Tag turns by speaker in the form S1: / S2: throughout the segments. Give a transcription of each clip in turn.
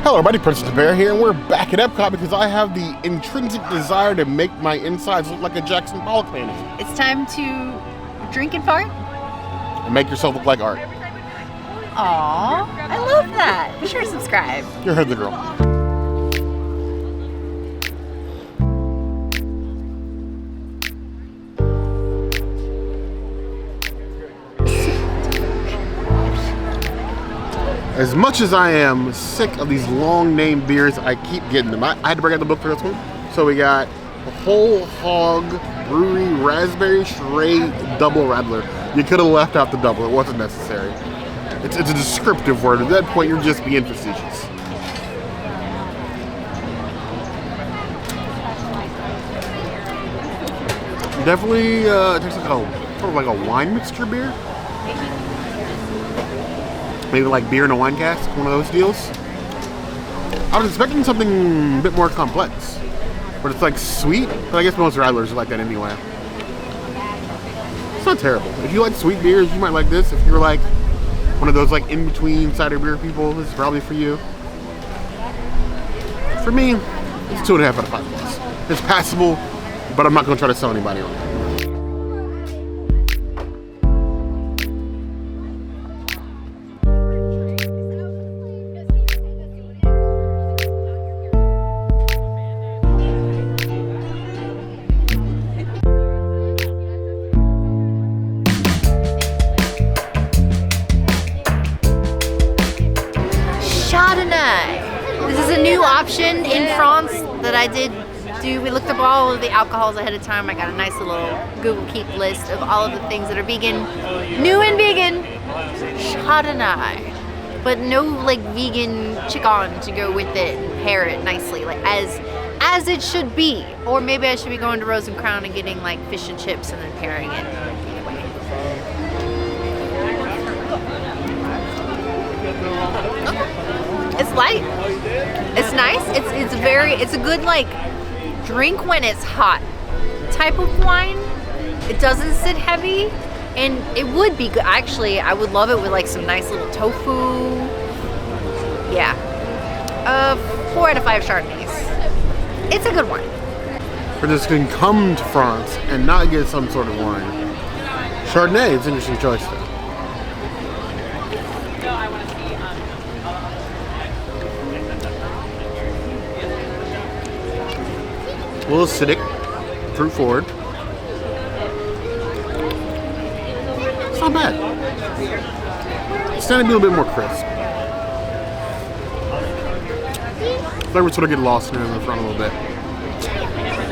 S1: Hello everybody, Princess Bear here, and we're back at Epcot because I have the intrinsic desire to make my insides look like a Jackson Pollock painting.
S2: It's time to drink and fart?
S1: And make yourself look like art.
S2: Aww, I love that. Be sure to subscribe.
S1: You heard the girl. As much as I am sick of these long name beers, I keep getting them. I had to bring out the book for this one. So we got a Whole Hog Brewery Raspberry Straight Double Radler. You could have left out the double, it wasn't necessary. It's a descriptive word. At that point, you're just being facetious. Definitely tastes like a wine mixture beer. Maybe like beer in a wine cask, one of those deals. I was expecting something a bit more complex, but it's like sweet. But I guess most Radlers are like that anyway. It's not terrible. If you like sweet beers, you might like this. If you're like one of those like in-between cider beer people, this is probably for you. For me, it's 2.5 out of 5 plus. It's passable, but I'm not going to try to sell anybody on it.
S2: Chardonnay. This is a new option in France that I did do. We looked up all of the alcohols ahead of time. I got a nice little Google Keep list of all of the things that are vegan. New and vegan. Chardonnay. But no like vegan chicken to go with it and pair it nicely, like as it should be. Or maybe I should be going to Rose and Crown and getting like fish and chips and then pairing it. It's light. It's nice. It's a good like drink when it's hot type of wine. It doesn't sit heavy, and it would be good. Actually, I would love it with like some nice little tofu. Yeah. 4 out of 5 Chardonnays. It's a good wine.
S1: For this can come to France and not get some sort of wine. Chardonnay is an interesting choice though. A little acidic, fruit forward. It's not bad. It's starting to be a little bit more crisp. Flavors sort of get lost in the front a little bit.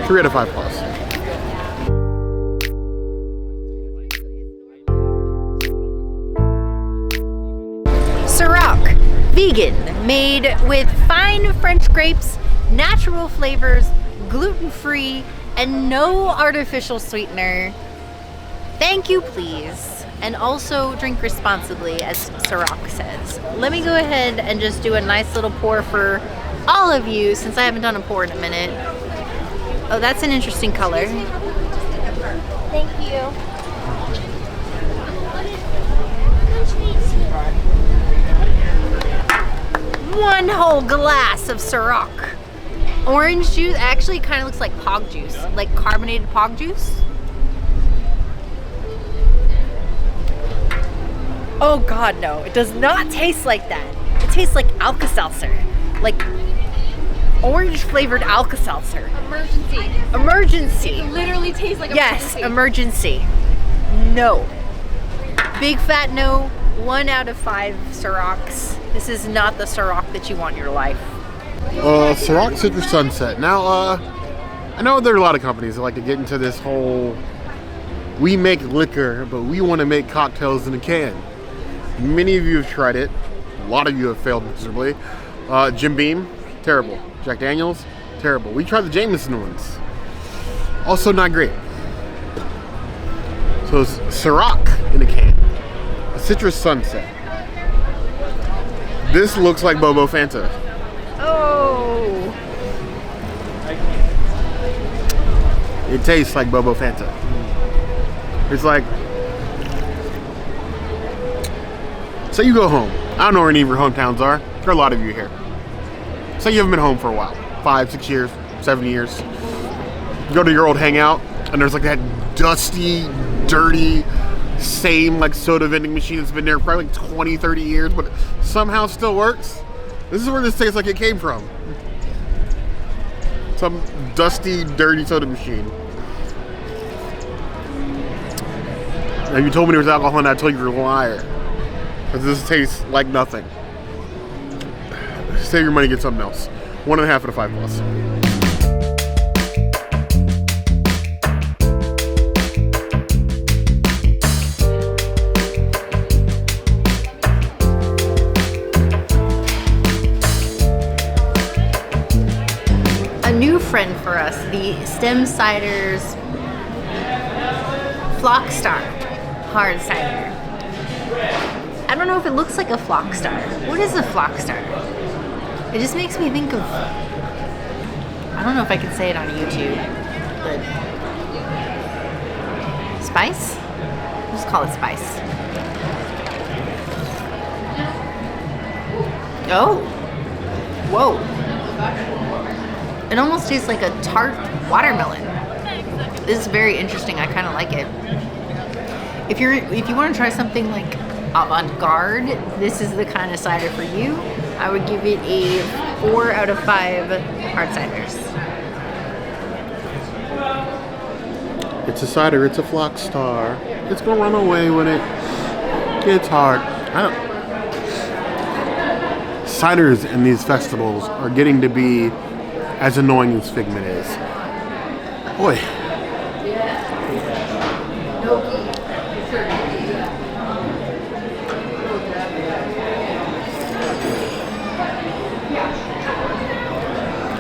S1: 3 out of 5 plus.
S2: Cîroc, vegan, made with fine French grapes, natural flavors, gluten-free, and no artificial sweetener. Thank you, please. And also drink responsibly, as Cîroc says. Let me go ahead and just do a nice little pour for all of you, since I haven't done a pour in a minute. Oh, that's an interesting color.
S3: Thank you.
S2: One whole glass of Cîroc. Orange juice actually kind of looks like pog juice, like carbonated pog juice. Oh God, no, it does not taste like that. It tastes like Alka-Seltzer, like orange flavored Alka-Seltzer.
S3: Emergency.
S2: Emergency.
S3: It literally tastes like emergency.
S2: Yes, emergency. No. Big fat no. 1 out of 5 Cîrocs. This is not the Cîroc that you want in your life.
S1: Cîroc Citrus Sunset. Now, I know there are a lot of companies that like to get into this whole, we make liquor, but we want to make cocktails in a can. Many of you have tried it. A lot of you have failed miserably. Jim Beam, terrible. Jack Daniels, terrible. We tried the Jameson ones. Also not great. So it's Cîroc in a can. A Citrus Sunset. This looks like Bobo Fanta.
S2: Oh.
S1: It tastes like Bobo Fanta. It's like, say you go home. I don't know where any of your hometowns are. There are a lot of you here. say you haven't been home for a while, 5, 6 years, 7 years. You go to your old hangout, and there's like that dusty, dirty, same like soda vending machine that's been there for probably like 20, 30 years, but somehow still works. This is where this tastes like it came from. Some dusty, dirty soda machine. Now you told me there was alcohol and I told you you're a liar. Because this tastes like nothing. Save your money, get something else. 1.5 out of 5 plus.
S2: New friend for us, the Stem Ciders Flockstar hard cider. I don't know if it looks like a Flockstar. What is a Flockstar? It just makes me think of, I don't know if I can say it on YouTube, but spice? Let's call it spice. Oh, whoa. It almost tastes like a tart watermelon. This is very interesting. I kind of like it. If you want to try something like avant-garde, this is the kind of cider for you. I would give it a 4 out of 5 hard ciders.
S1: It's a cider. It's a Flockstar. It's gonna run away when it gets hard. Ciders in these festivals are getting to be as annoying as Figment is. Boy.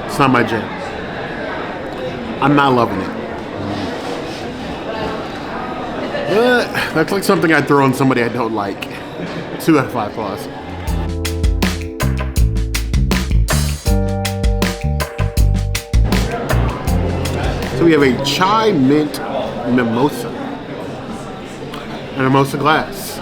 S1: It's not my jam. I'm not loving it. But that's like something I'd throw on somebody I don't like. 2 out of 5 plus. So we have a chai mint mimosa and a mimosa glass.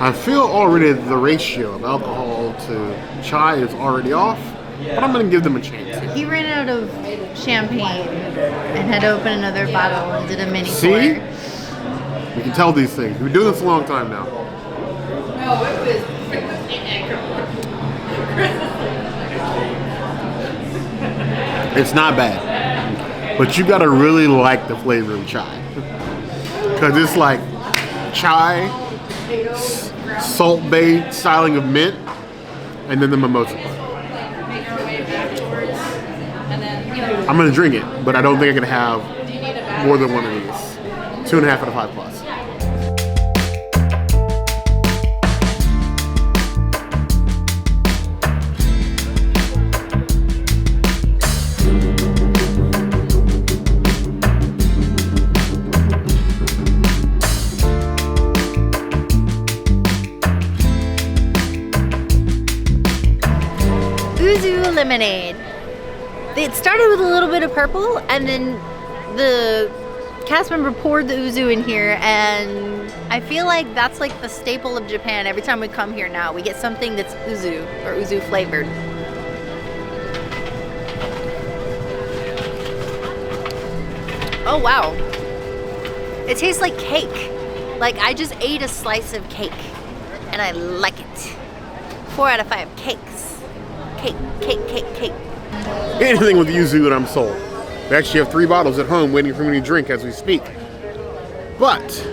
S1: I feel already the ratio of alcohol to chai is already off, but I'm gonna give them a chance.
S2: He ran out of champagne and had to open another bottle and did a mini pour.
S1: See? We can tell these things. We've been doing this a long time now. It's not bad. But you gotta really like the flavor of chai. Cause it's like chai, salt-based styling of mint, and then the mimosa. I'm gonna drink it, but I don't think I can have more than one of these. 2.5 out of 5 plus.
S2: Yuzu lemonade. It started with a little bit of purple, and then the cast member poured the Yuzu in here, and I feel like that's like the staple of Japan. Every time we come here now, we get something that's Yuzu or Yuzu flavored. Oh wow. It tastes like cake. Like I just ate a slice of cake, and I like it. 4 out of 5 cakes. Cake, cake, cake, cake.
S1: Anything with Yuzu and I'm sold. We actually have 3 bottles at home waiting for me to drink as we speak. But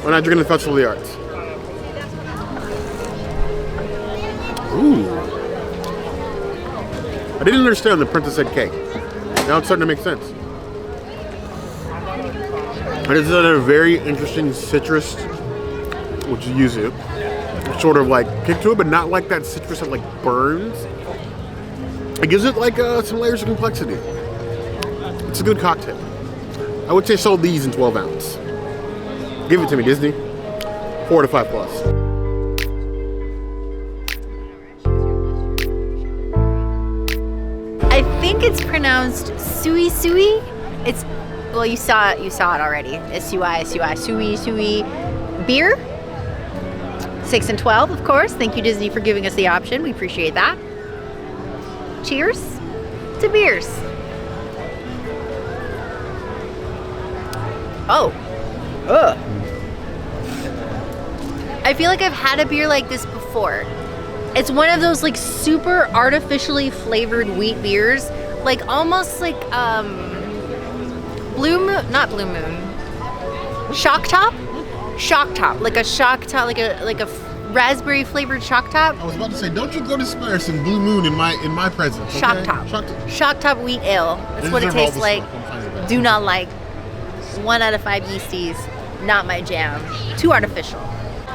S1: we're not drinking the Festival of the Arts. Ooh. I didn't understand the Princess said cake. Now it's starting to make sense. It is a very interesting citrus, which is Yuzu. Sort of like kick to it, but not like that citrus that like burns. It gives it like some layers of complexity. It's a good cocktail. I would say sold these in 12 ounce. Give it to me, Disney. 4 to 5 plus.
S2: I think it's pronounced Sui Sui. It's, well, you saw it already. It's Sui beer. 6 and 12, of course. Thank you, Disney, for giving us the option. We appreciate that. cheers to beers. Oh. Ugh. I feel like I've had a beer like this before. It's one of those like super artificially flavored wheat beers, like almost like Blue Moon, not Blue Moon. Shock Top? Shock Top, like a Shock Top, like a raspberry flavored Shock Top.
S1: I was about to say, don't you go to spare some Blue Moon in my presence. Okay?
S2: Shock Top. Shock Top wheat ale. That's what it tastes like. Do not like. 1 out of 5 yeasties. Not my jam. Too artificial.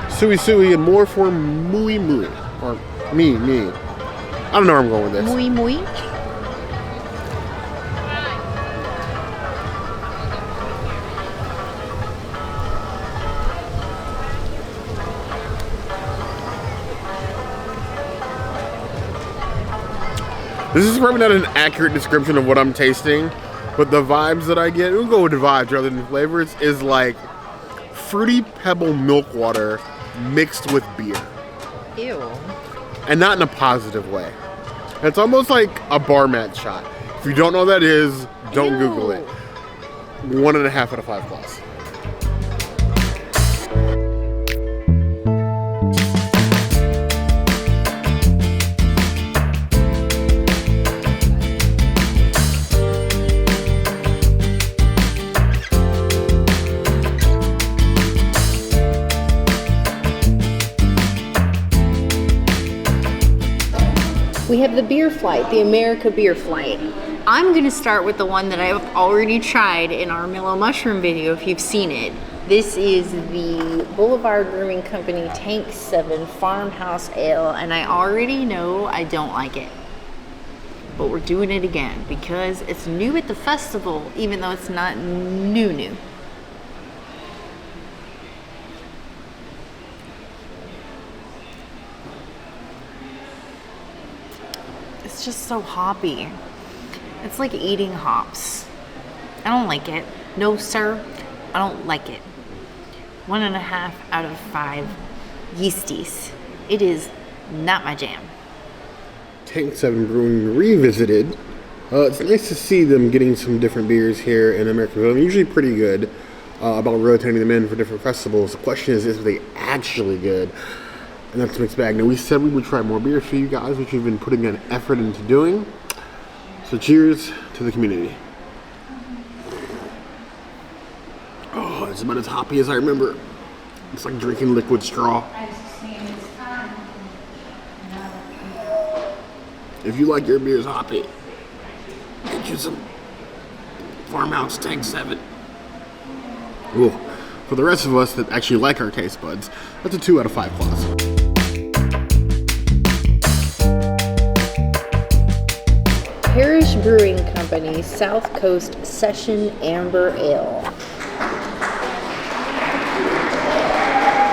S1: Sui Sui and more for Mui Mui. Or me. I don't know where I'm going with this.
S2: Mui Mui?
S1: This is probably not an accurate description of what I'm tasting, but the vibes that I get, we'll go with the vibes rather than flavors, is like fruity pebble milk water mixed with beer.
S2: Ew.
S1: And not in a positive way. It's almost like a bar mat shot. If you don't know what that is, don't Google it. 1.5 out of 5 plus.
S2: We have the beer flight, the America beer flight. I'm gonna start with the one that I've already tried in our Mellow Mushroom video if you've seen it. This is the Boulevard Brewing Company Tank 7 Farmhouse Ale, and I already know I don't like it. But we're doing it again because it's new at the festival, even though it's not new. It's just so hoppy. It's like eating hops. I don't like it. No, sir, I don't like it. 1.5 out of 5 yeasties. It is not my jam.
S1: Tank 7 Brewing revisited. It's nice to see them getting some different beers here in America. They're usually pretty good about rotating them in for different festivals. The question is they actually good? And that's a mixed bag. Now, we said we would try more beers for you guys, which we've been putting an effort into doing. So cheers to the community. Oh, it's about as hoppy as I remember. It's like drinking liquid straw. If you like your beers hoppy, get you some Farmhouse Tank 7. Ooh. For the rest of us that actually like our taste buds, that's a 2 out of 5 plus.
S2: Parish Brewing Company South Coast Session Amber Ale.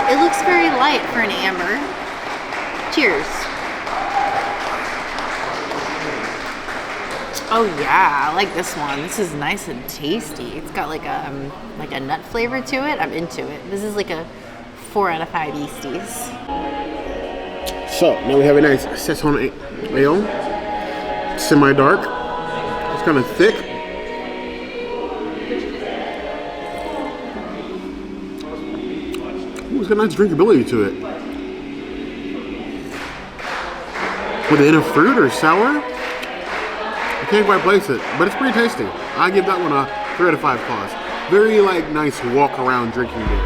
S2: It looks very light for an amber. Cheers. Oh yeah, I like this one. This is nice and tasty. It's got like a nut flavor to it. I'm into it. This is like a 4 out of 5 yeasties.
S1: So now we have a nice Session Ale. Semi-dark. It's kind of thick. Ooh, it's got a nice drinkability to it. With it in a fruit or sour? I can't quite place it, but it's pretty tasty. I give that one a 3 out of 5 plus. Very like nice walk around drinking beer.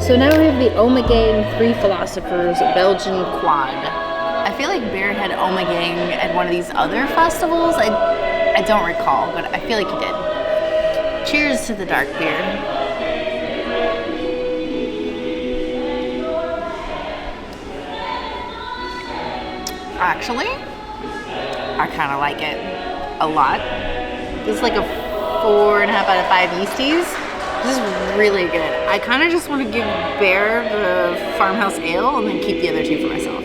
S2: So now we have the Ommegang Three Philosophers Belgian Quad. I feel like Bear had Ommegang at one of these other festivals. I don't recall, but I feel like he did. Cheers to the dark beer. Actually, I kind of like it a lot. This is like a 4.5 out of 5 yeasties. This is really good. I kind of just want to give Bear the Farmhouse Ale and then keep the other 2 for myself.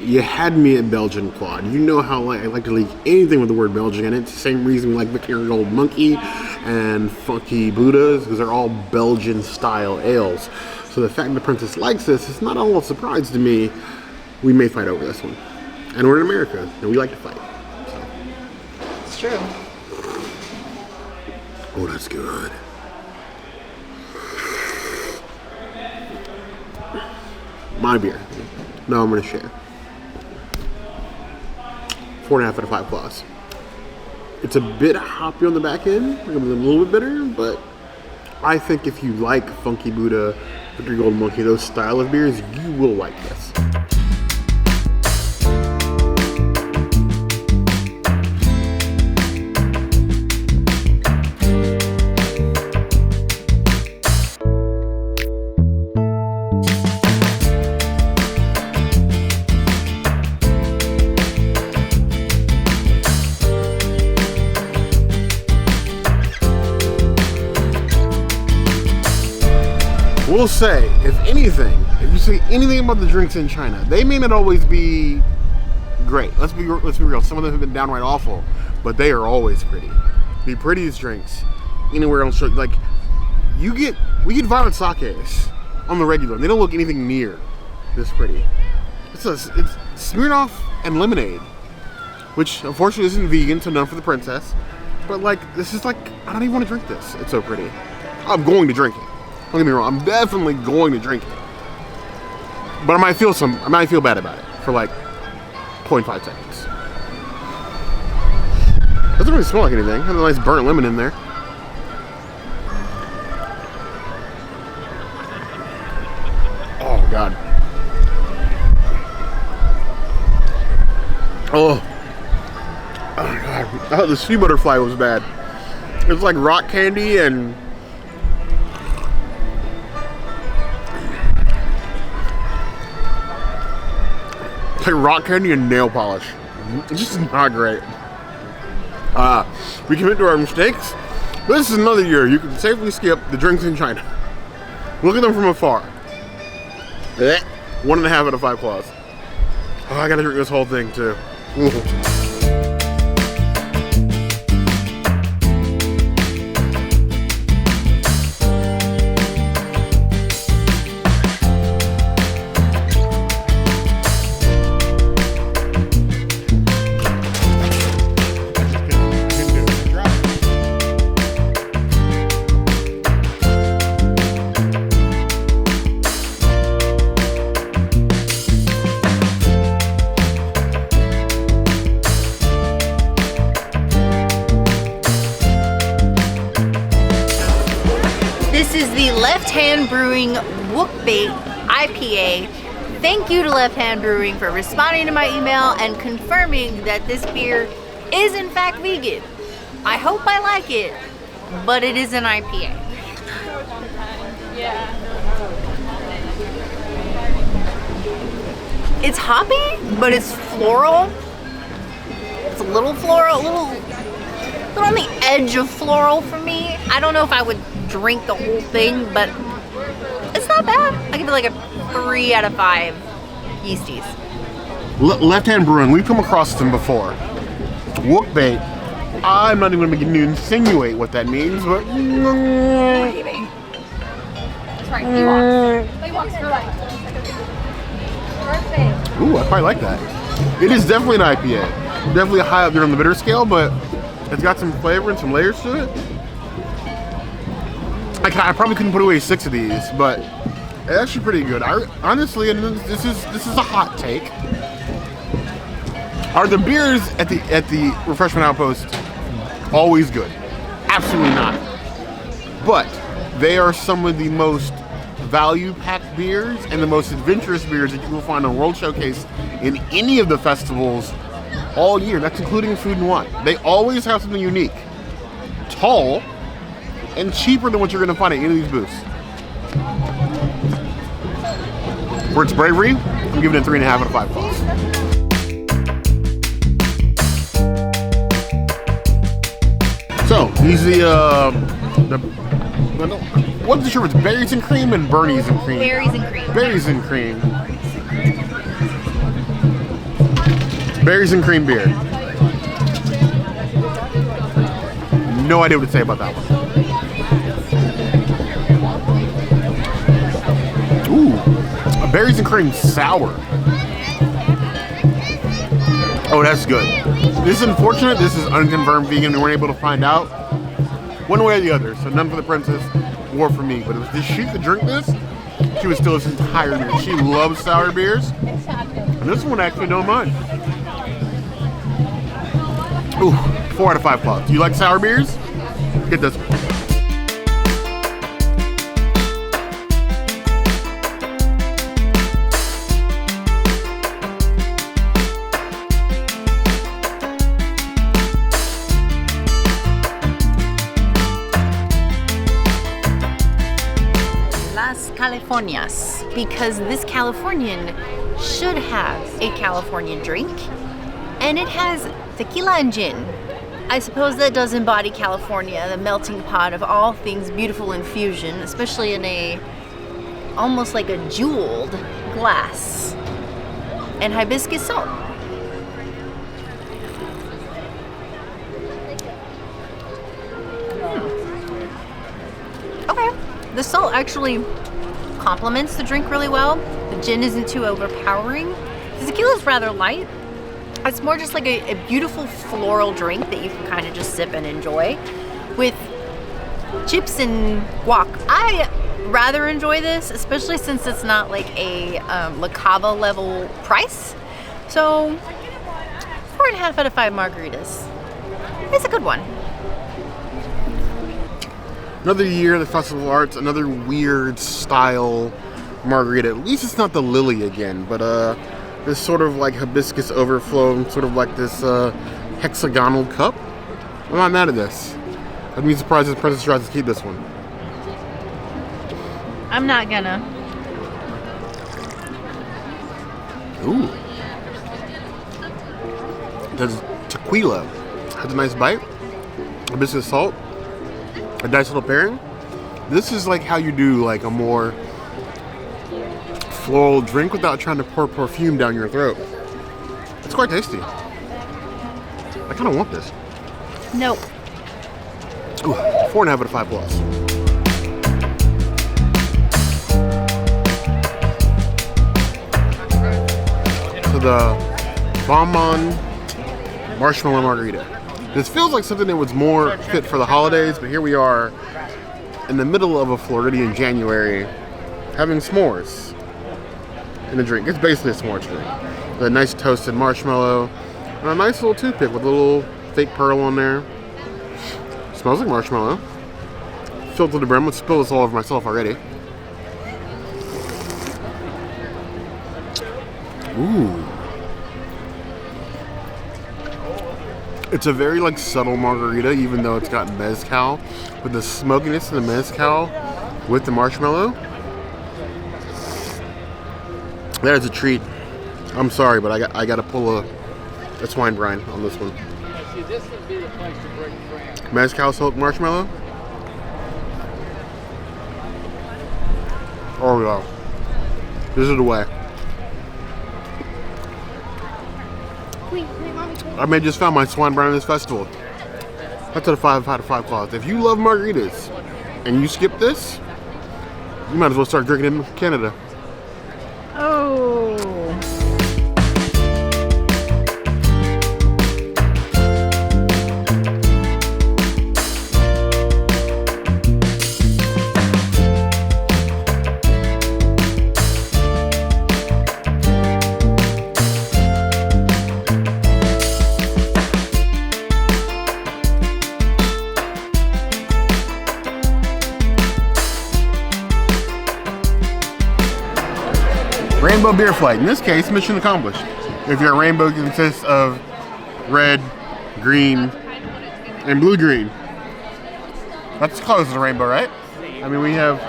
S1: You had me at Belgian Quad. You know how I like to leak anything with the word Belgian in it. It's the same reason we like Victory Gold Monkey and Funky Buddhas, because they're all Belgian style ales. So the fact the princess likes this is not all a surprise to me. We may fight over this one. And we're in America, and we like to fight. So.
S2: It's true.
S1: Oh, that's good. My beer. No, I'm gonna share. 4.5 out of 5 claws. It's a bit hoppy on the back end, a little bit bitter, but I think if you like Funky Buddha, Victory Gold Monkey, those style of beers, you will like this. We'll say, if you say anything about the drinks in China, they may not always be great. Let's be real. Some of them have been downright awful, but they are always pretty. The prettiest drinks anywhere else. Like we get violet sakes on the regular, and they don't look anything near this pretty. It's Smirnoff and lemonade, which unfortunately isn't vegan, so none for the princess. But like, this is like, I don't even want to drink this. It's so pretty. I'm going to drink it. Don't get me wrong, I'm definitely going to drink it. But I might feel bad about it for like 0.5 seconds. Doesn't really smell like anything. Has a nice burnt lemon in there. Oh God. Oh God. I thought the sea butterfly was bad. It's like rock candy and nail polish. It's just not great. We commit to our mistakes. This is another year you can safely skip the drinks in China. Look at them from afar. 1.5 out of 5 claws. Oh, I gotta drink this whole thing too.
S2: Brewing Wook IPA. Thank you to Left Hand Brewing for responding to my email and confirming that this beer is in fact vegan. I hope I like it, but it is an IPA.
S3: Yeah.
S2: It's hoppy, but it's floral. It's a little floral, a little on the edge of floral for me. I don't know if I would drink the whole thing, but it's not bad. I give it like a 3 out of 5 yeasties.
S1: Left Hand Brewing, we've come across them before. Wook bait. I'm not even going to begin to insinuate what that means, but
S3: Maybe. That's right. He walks for life. Perfect.
S1: Ooh, I quite like that. It is definitely an IPA. Definitely high up there on the bitter scale, but it's got some flavor and some layers to it. I probably couldn't put away 6 of these, but it's actually pretty good. Honestly, and this is a hot take. Are the beers at the refreshment outpost always good? Absolutely not. But they are some of the most value-packed beers and the most adventurous beers that you will find on World Showcase in any of the festivals all year. That's including Food and Wine. They always have something unique, tall, and cheaper than what you're going to find at any of these booths. For its bravery, I'm giving it 3.5 out of 5 claws. So, these are what's the sure it's berries and cream and Bernie's and cream?
S2: Berries and cream.
S1: Berries and cream. Berries and cream beer. No idea what to say about that one. Ooh, a berries and cream sour. Oh, that's good. This is unfortunate. This is unconfirmed vegan. We weren't able to find out one way or the other. So none for the princess, war for me. But if she could drink this, she would still this entire beer. She loves sour beers. And this one actually don't mind. Ooh, 4 out of 5 claws. Do you like sour beers? Get this one.
S2: Californias, because this Californian should have a Californian drink, and it has tequila and gin. I suppose that does embody California, the melting pot of all things beautiful infusion, especially in a almost like a jeweled glass, and hibiscus salt. Okay, the salt actually complements the drink really well. The gin isn't too overpowering. The tequila is rather light. It's more just like a beautiful floral drink that you can kind of just sip and enjoy with chips and guac. I rather enjoy this, especially since it's not like a La Cava level price. So 4.5 out of 5 margaritas. It's a good one.
S1: Another year of the Festival of Arts, another weird style margarita. At least it's not the lily again, but this sort of like hibiscus overflow, sort of like this hexagonal cup. I'm not mad at this. I'd be surprised if Princess tries to keep this one.
S2: I'm not gonna.
S1: Ooh. There's tequila. Has a nice bite. Hibiscus salt. A nice little pairing. This is like how you do like a more floral drink without trying to pour perfume down your throat. It's quite tasty. I kind of want this.
S2: Nope.
S1: Ooh, 4.5 out of 5 plus. So the Bonbon Marshmallow Margarita. This feels like something that was more fit for the holidays, but here we are in the middle of a Floridian January having s'mores in a drink. It's basically a s'mores drink. With a nice toasted marshmallow and a nice little toothpick with a little fake pearl on there. Smells like marshmallow. Filled to the brim. Let's spill this all over myself already. Ooh. It's a very like subtle margarita, even though it's got mezcal, with the smokiness of the mezcal with the marshmallow. That is a treat. I'm sorry, but I got to pull a swine brine on this one. Mezcal soaked marshmallow. Oh yeah, this is the way. I may just found my swine brine in this festival. That's a 5 out of 5 claws. If you love margaritas and you skip this, you might as well start drinking in Canada.
S2: Oh.
S1: Rainbow beer flight. In this case, mission accomplished. If your rainbow consists of red, green, and blue-green. That's close to the rainbow, right? I mean, we have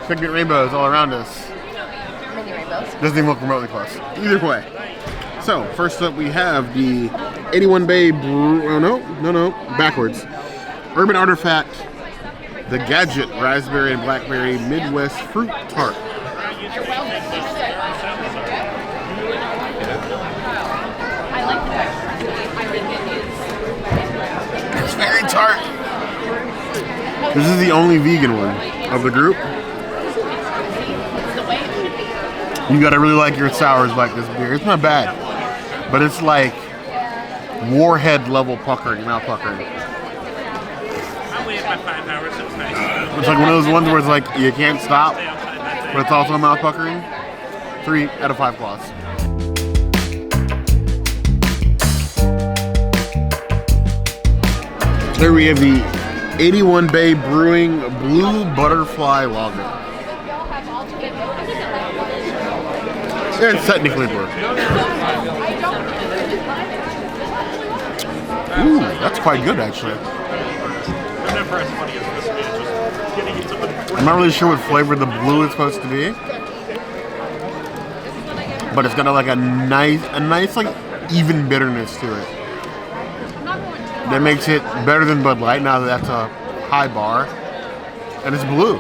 S1: pigment rainbows all around us.
S2: Mini rainbows.
S1: Doesn't even look remotely close. Either way. So, first up we have the 81 Bay backwards. Urban Artifact, the Gadget Raspberry and Blackberry Midwest Fruit Tart.
S3: I like the
S1: tart. This is the only vegan one of the group. You gotta really like your sours like this beer. It's not bad, but it's like warhead level puckering, mouth puckering.
S4: I waited my 5 hours. It was nice.
S1: It's like one of those ones where it's like you can't stop, but it's also mouth puckering. 3 out of 5 claws. There we have the 81 Bay Brewing Blue Butterfly Lager. Yeah, it's technically blue. Ooh, that's quite good actually. I'm not really sure what flavor the blue is supposed to be, but it's got like a nice like even bitterness to it. That makes it better than Bud Light. Now that that's a high bar, and it's blue.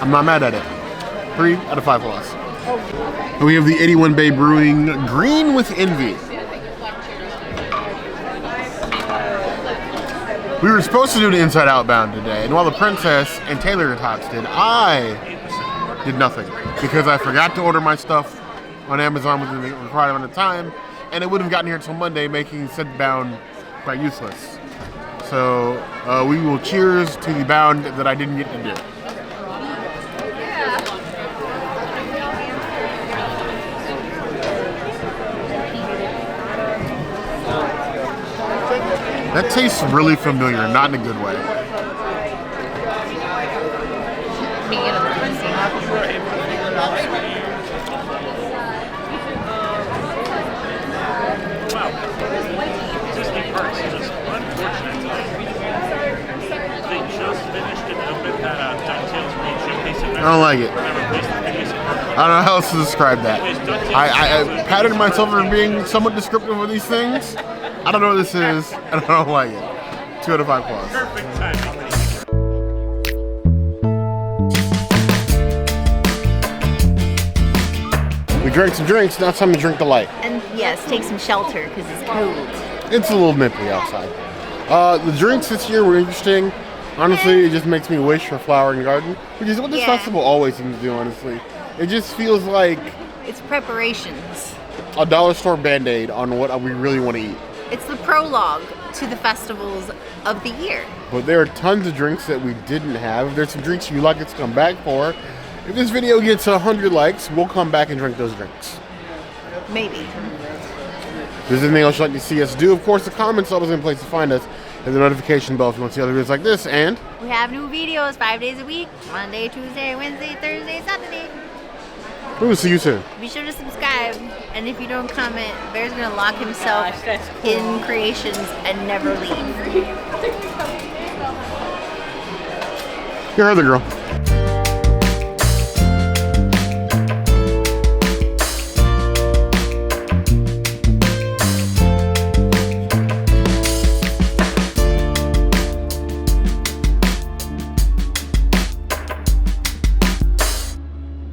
S1: I'm not mad at it. 3 out of 5 plus. And we have the 81 Bay Brewing Green with Envy. We were supposed to do the Inside Outbound today, and while the Princess and Taylor Tots did, I did nothing because I forgot to order my stuff on Amazon within the required amount of time, and it wouldn't have gotten here until Monday, making said bound quite useless. So we will cheers to the bound that I didn't get to do. That tastes really familiar, not in a good way. I don't like it. I don't know how else to describe that. I patterned myself for being somewhat descriptive of these things. I don't know what this is, and I don't like it. 2 out of 5 plus.
S4: Perfect timing.
S1: We drank some drinks, now it's time to drink the light.
S2: And yes, take some shelter because it's cold.
S1: It's a little nippy outside. The drinks this year were interesting. Honestly, it just makes me wish for Flower and Garden, which is what this festival always seems to do, honestly. It just feels like
S2: It's preparations.
S1: a dollar store Band-Aid on what we really want to eat.
S2: It's the prologue to the festivals of the year.
S1: But there are tons of drinks that we didn't have. If there's some drinks you'd like us to come back for, if this video gets 100 likes, we'll come back and drink those drinks.
S2: Maybe.
S1: If there's anything else you'd like to see us do, of course, the comments are always in place to find us, and the notification bell if you want to see other videos like this, and
S2: We have new videos 5 days a week. Monday, Tuesday, Wednesday, Thursday, Saturday.
S1: we will see you soon.
S2: Be sure to subscribe. And if you don't comment, Bear's going to lock himself in creations and never leave.
S1: You're the girl.